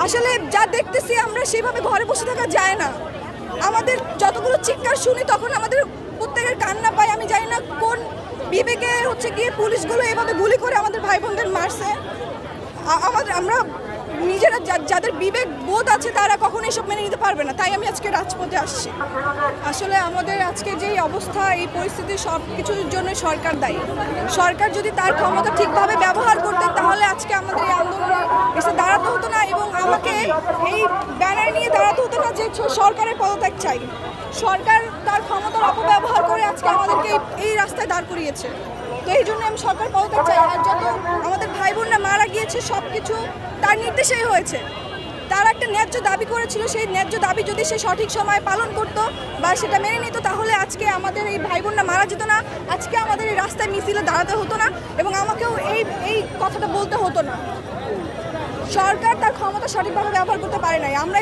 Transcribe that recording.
আসলে যা দেখতেছি আমরা সেভাবে ঘরে বসে থাকা যায় না। আমাদের যতগুলো চিৎকার শুনি তখন আমাদের প্রত্যেকের কান্না পায়। আমি জানি না কোন বিবেকে গিয়ে পুলিশগুলো এভাবে গুলি করে আমাদের ভাই বোনদের মারছে। আমরা নিজেরা যাদের বিবেক বোধ আছে তারা কখনো এসব মেনে নিতে পারবে না। তাই আমি আজকে রাজপথে আসছি। আসলে আমাদের আজকে যেই অবস্থা, এই পরিস্থিতি সব কিছুর জন্য সরকার দায়ী। সরকার যদি তার ক্ষমতা ঠিকভাবে ব্যবহার করতে তাহলে আজকে আমাদের এই আন্দোলনে এসে দাঁড়াতে হতো না এবং আমাকে এই ব্যানার নিয়ে দাঁড়াতে হতো না যে সরকারের পদত্যাগ চাই। সরকার তার ক্ষমতার অপব্যবহার করে আজকে আমাদেরকে এই রাস্তায় দাঁড় করিয়েছে। তো এই জন্য আমি সরকার পদত্যাগ চাই। আর যত আমাদের ভাই বোনরা মারা গিয়েছে সব কিছু তার নির্দেশেই হয়েছে। তারা একটা ন্যায্য দাবি করেছিল, সেই ন্যায্য দাবি যদি সে সঠিক সময় পালন করতো বা সেটা মেনে নিত তাহলে আজকে আমাদের এই ভাই বোনরা মারা যেত না, আজকে আমাদের এই রাস্তায় মিছিলে দাঁড়াতে হতো না এবং আমাকেও এই কথাটা বলতে হতো না। সরকার তার ক্ষমতা সঠিকভাবে ব্যবহার করতে পারে নাই। আমরা